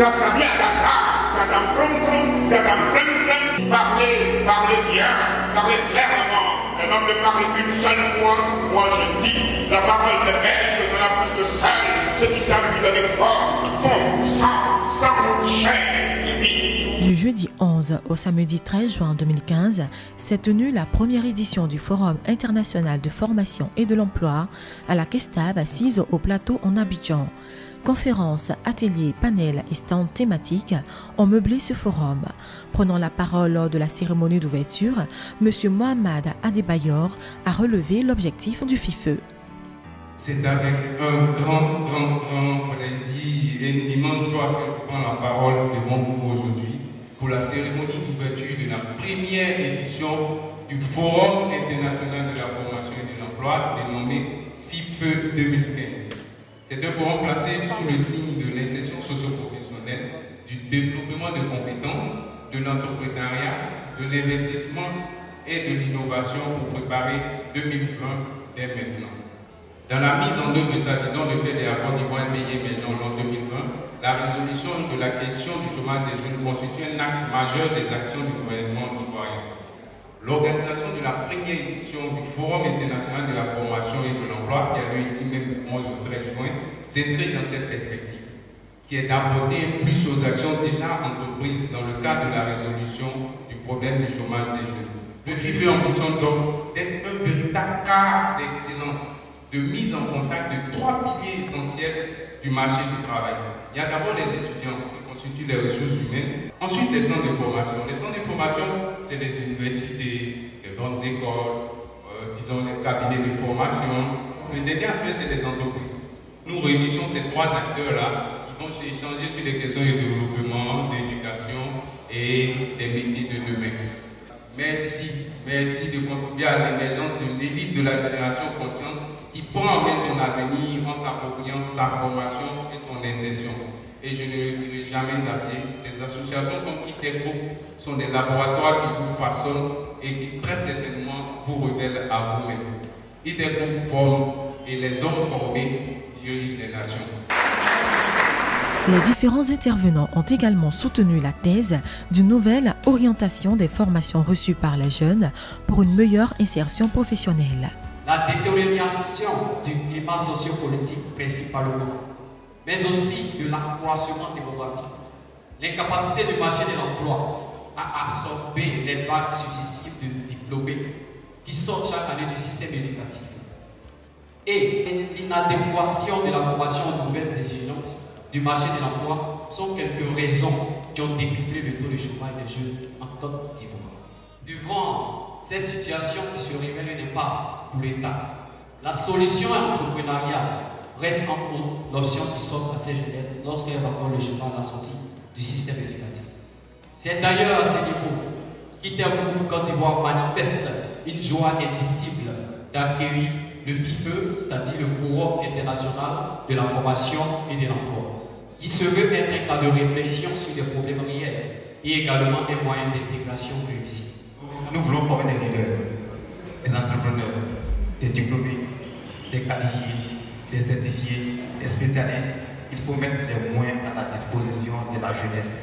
Parlez bien, parlez clairement. Un homme ne parle qu'une seule fois. Moi je dis, la parole de elle que de la bouche de seul. Ceux qui savent lui donner forme font sang, chair et vie. Du jeudi 11 au samedi 13 juin 2015 s'est tenue la première édition du Forum international de formation et de l'emploi à la Kestab assise au plateau en Abidjan. Conférences, ateliers, panels et stands thématiques ont meublé ce forum. Prenant la parole lors de la cérémonie d'ouverture, M. Mohamed Adebayor a relevé l'objectif du FIFE. C'est avec un grand plaisir et une immense joie que je prends la parole devant vous aujourd'hui pour la cérémonie d'ouverture de la première édition du Forum international de la formation et de l'emploi dénommé FIFE 2015. C'est un forum placé sous le signe de l'insertion socio-professionnelle, du développement de compétences, de l'entrepreneuriat, de l'investissement et de l'innovation pour préparer 2020 dès maintenant. Dans la mise en œuvre de sa vision de faire des rapports d'Ivoire un pays émergent en 2020, la résolution de la question du chômage des jeunes constitue un axe majeur des actions du gouvernement ivoirien. L'organisation de la première édition du Forum international de la formation et de l'emploi, qui a lieu ici même le 11 au 13 juin, s'inscrit dans cette perspective, qui est d'apporter plus aux actions déjà entreprises dans le cadre de la résolution du problème du chômage des jeunes. Le FIFE ambitionne donc d'être un véritable cadre d'excellence, de mise en contact de trois piliers essentiels du marché du travail. Il y a d'abord les étudiants qui constituent les ressources humaines, ensuite les centres de formation. Les centres de formation, c'est les universités, les grandes écoles, disons les cabinets de formation. Le dernier aspect, c'est les entreprises. Nous réunissons ces trois acteurs-là qui vont échanger sur les questions de développement, d'éducation et des métiers de demain. Merci de contribuer à l'émergence de l'élite de la génération consciente qui prend en main son avenir en s'appropriant sa formation et son insertion. Et je ne le dirai jamais assez, les associations comme ITECO sont des laboratoires qui vous façonnent et qui très certainement vous révèlent à vous-même. ITECO forme et les hommes formés dirigent les nations. Les différents intervenants ont également soutenu la thèse d'une nouvelle orientation des formations reçues par les jeunes pour une meilleure insertion professionnelle. La détérioration du climat sociopolitique principalement, mais aussi de l'accroissement démographique, l'incapacité du marché de l'emploi à absorber les vagues successives de diplômés qui sortent chaque année du système éducatif et l'inadéquation de la formation aux nouvelles exigences du marché de l'emploi sont quelques raisons qui ont décuplé le taux de chômage des jeunes en Côte d'Ivoire. Devant ces situations qui se révèlent une impasse pour l'État, la solution entrepreneuriale reste en compte l'option qui s'offre à ces jeunesses lorsqu'elles rencontrent le chômage à la sortie du système éducatif. C'est d'ailleurs à ce niveau qu'Intergroupe Côte d'Ivoire manifeste une joie indicible d'accueillir le FIFE, c'est-à-dire le Forum international de la formation et de l'emploi, qui se veut être un cadre de réflexion sur des problèmes réels et également un moyen d'intégration réussi. Nous voulons former des leaders, des entrepreneurs, des diplômés, des qualifiés, des certifiés, des spécialistes. Il faut mettre les moyens à la disposition de la jeunesse.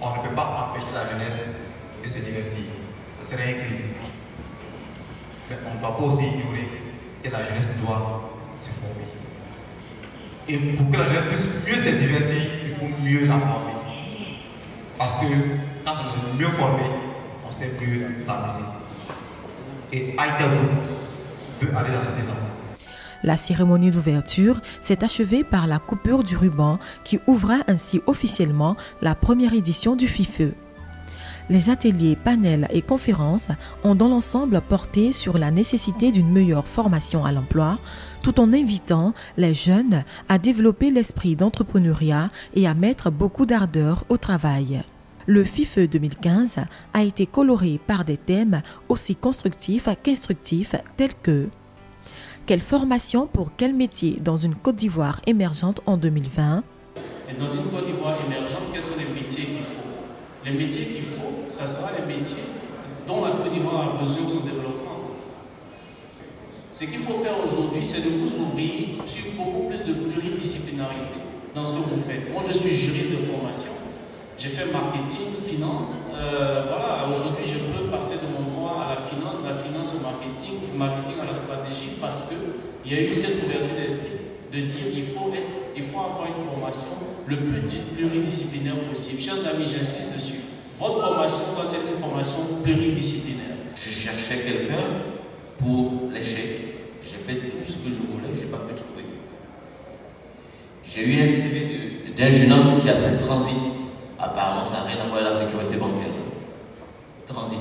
On ne peut pas empêcher la jeunesse de se divertir. Ce serait un crime. Mais on ne doit pas aussi ignorer que la jeunesse doit se former. Et pour que la jeunesse puisse mieux se divertir, il faut mieux la former. Parce que quand on est mieux formé, on sait mieux s'amuser. Et Aïtaou veut aller dans ce élan. La cérémonie d'ouverture s'est achevée par la coupure du ruban qui ouvra ainsi officiellement la première édition du FIFE. Les ateliers, panels et conférences ont dans l'ensemble porté sur la nécessité d'une meilleure formation à l'emploi, tout en invitant les jeunes à développer l'esprit d'entrepreneuriat et à mettre beaucoup d'ardeur au travail. Le FIFE 2015 a été coloré par des thèmes aussi constructifs qu'instructifs tels que quelle formation pour quel métier dans une Côte d'Ivoire émergente en 2020? Et dans une Côte d'Ivoire émergente, quels sont les métiers qu'il faut? Les métiers qu'il faut, ce sera les métiers dont la Côte d'Ivoire a besoin pour son développement. Ce qu'il faut faire aujourd'hui, c'est de vous ouvrir sur beaucoup plus de pluridisciplinarité. dans ce que vous faites. Moi, je suis juriste de formation. J'ai fait marketing, finance. Voilà, aujourd'hui, je peux passer de mon droit à la finance au marketing, marketing à la stratégie, parce qu'il y a eu cette ouverture d'esprit de dire il faut avoir une formation le plus pluridisciplinaire possible. Chers amis, j'insiste dessus. Votre formation doit être une formation pluridisciplinaire. Je cherchais quelqu'un pour l'échec. J'ai fait tout ce que je voulais, je n'ai pas pu trouver. J'ai eu un CV d'un jeune homme qui a fait transit. Apparemment, ça n'a rien à voir avec la sécurité bancaire. Transit.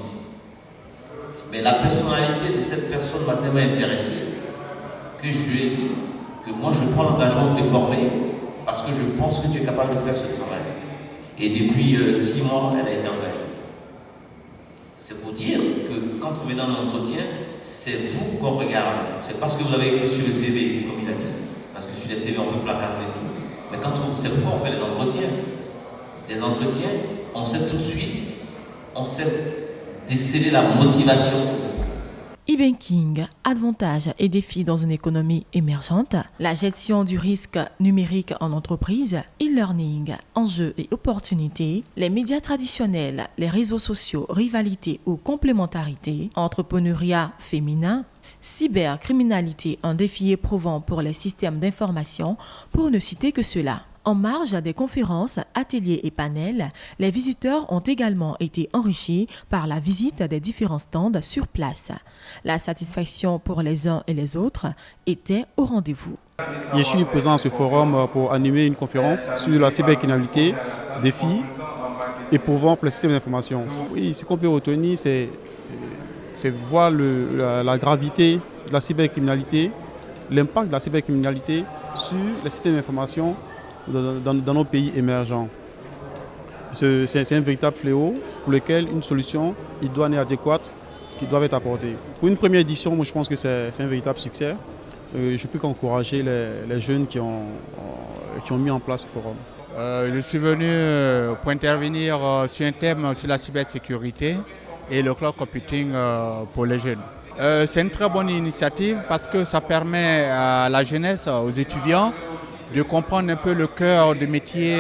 Mais la personnalité de cette personne m'a tellement intéressé que je lui ai dit que moi, je prends l'engagement de te former parce que je pense que tu es capable de faire ce travail. Et depuis 6 mois, elle a été engagée. C'est pour dire que quand on vient dans l'entretien, c'est vous qu'on regarde. C'est pas ce que vous avez écrit sur le CV, comme il a dit. Parce que sur les CV, on peut placarder tout. Mais c'est pourquoi on fait les entretiens. Des entretiens, on sait tout de suite, on sait déceler la motivation. E-banking, avantages et défis dans une économie émergente, la gestion du risque numérique en entreprise, e-learning, enjeux et opportunités, les médias traditionnels, les réseaux sociaux, rivalité ou complémentarité, entrepreneuriat féminin, cybercriminalité, un défi éprouvant pour les systèmes d'information, pour ne citer que cela. En marge des conférences, ateliers et panels, les visiteurs ont également été enrichis par la visite des différents stands sur place. La satisfaction pour les uns et les autres était au rendez-vous. Je suis présent à ce forum pour animer une conférence sur la cybercriminalité, défis éprouvants pour le système d'information. Oui, ce qu'on peut retenir, c'est voir la gravité de la cybercriminalité, l'impact de la cybercriminalité sur les systèmes d'information dans nos pays émergents. C'est un véritable fléau pour lequel une solution idoine et adéquate qui doit être apportée. Pour une première édition, moi, je pense que c'est un véritable succès. Je peux qu'encourager les jeunes qui ont mis en place ce forum. Je suis venu pour intervenir sur un thème sur la cybersécurité et le cloud computing pour les jeunes. C'est une très bonne initiative parce que ça permet à la jeunesse, aux étudiants, de comprendre un peu le cœur du métier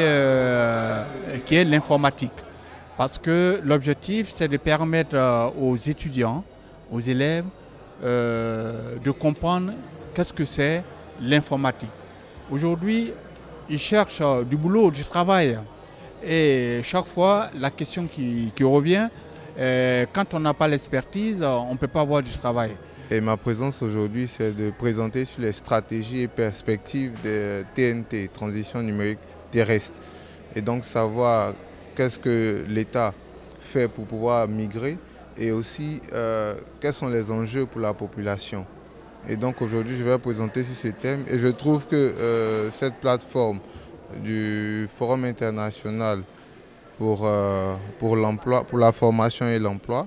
qui est l'informatique. Parce que l'objectif, c'est de permettre aux étudiants, aux élèves, de comprendre qu'est-ce que c'est l'informatique. Aujourd'hui, ils cherchent du boulot, du travail. Et chaque fois, la question qui revient, quand on n'a pas l'expertise, on ne peut pas avoir du travail. Et ma présence aujourd'hui, c'est de présenter sur les stratégies et perspectives de TNT, transition numérique terrestre. Et donc savoir qu'est-ce que l'État fait pour pouvoir migrer et aussi quels sont les enjeux pour la population. Et donc aujourd'hui, je vais présenter sur ce thème et je trouve que cette plateforme du Forum international pour l'emploi, pour la formation et l'emploi,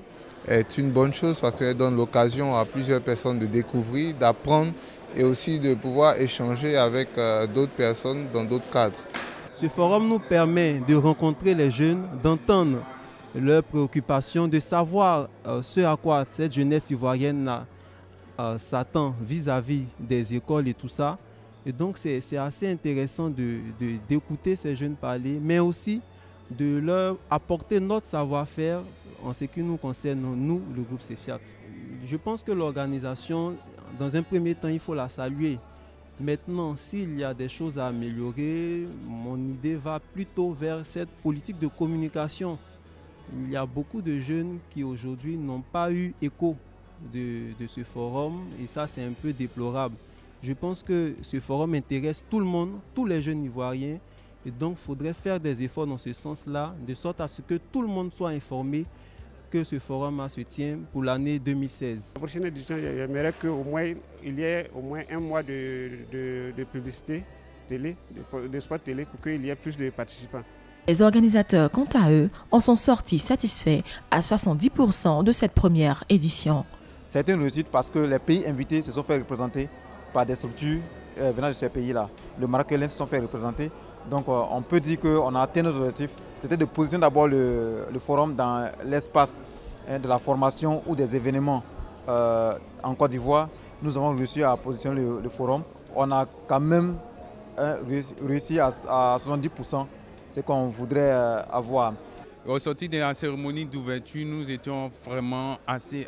est une bonne chose parce qu'elle donne l'occasion à plusieurs personnes de découvrir, d'apprendre et aussi de pouvoir échanger avec d'autres personnes dans d'autres cadres. Ce forum nous permet de rencontrer les jeunes, d'entendre leurs préoccupations, de savoir ce à quoi cette jeunesse ivoirienne s'attend vis-à-vis des écoles et tout ça. Et donc c'est assez intéressant d'écouter ces jeunes parler, mais aussi de leur apporter notre savoir-faire en ce qui nous concerne, nous, le groupe CEFIAT. Je pense que l'organisation, dans un premier temps, il faut la saluer. Maintenant, s'il y a des choses à améliorer, mon idée va plutôt vers cette politique de communication. Il y a beaucoup de jeunes qui aujourd'hui n'ont pas eu écho de ce forum et ça, c'est un peu déplorable. Je pense que ce forum intéresse tout le monde, tous les jeunes ivoiriens. Et donc, il faudrait faire des efforts dans ce sens-là, de sorte à ce que tout le monde soit informé que ce forum se tient pour l'année 2016. La prochaine édition, j'aimerais qu'il y ait au moins un mois de publicité télé, de spot télé, pour qu'il y ait plus de participants. Les organisateurs, quant à eux, en sont sortis satisfaits à 70% de cette première édition. C'est une réussite parce que les pays invités se sont fait représenter par des structures venant de ces pays-là. Le Maroc et l'Inde se sont fait représenter. Donc on peut dire qu'on a atteint notre objectif. C'était de positionner d'abord le forum dans l'espace de la formation ou des événements en Côte d'Ivoire. Nous avons réussi à positionner le forum. On a quand même réussi à 70%, ce qu'on voudrait avoir. Au sortir de la cérémonie d'ouverture, nous étions vraiment assez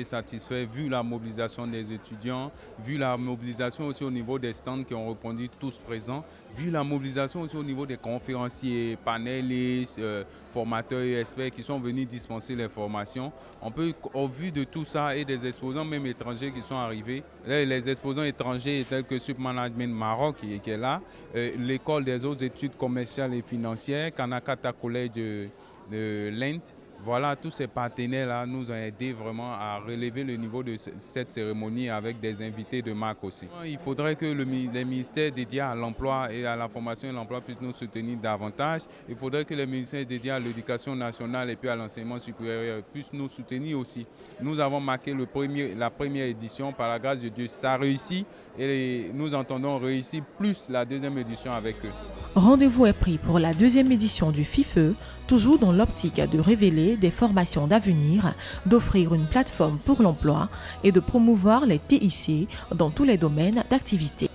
satisfaits vu la mobilisation des étudiants, vu la mobilisation aussi au niveau des stands qui ont répondu tous présents, vu la mobilisation aussi au niveau des conférenciers, panélistes, formateurs et experts qui sont venus dispenser les formations. On peut, au vu de tout ça et des exposants même étrangers qui sont arrivés, les exposants étrangers tels que Sup Management Maroc qui est là, l'école des hautes études commerciales et financières, Kanakata College de l'Inde. Voilà, tous ces partenaires-là nous ont aidés vraiment à relever le niveau de cette cérémonie avec des invités de marque aussi. Il faudrait que les ministères dédiés à l'emploi et à la formation et l'emploi puissent nous soutenir davantage. Il faudrait que les ministères dédiés à l'éducation nationale et puis à l'enseignement supérieur puissent nous soutenir aussi. Nous avons marqué la première édition, par la grâce de Dieu, ça réussit et nous entendons réussir plus la deuxième édition avec eux. Rendez-vous est pris pour la deuxième édition du FIFE, toujours dans l'optique de révéler des formations d'avenir, d'offrir une plateforme pour l'emploi et de promouvoir les TIC dans tous les domaines d'activité.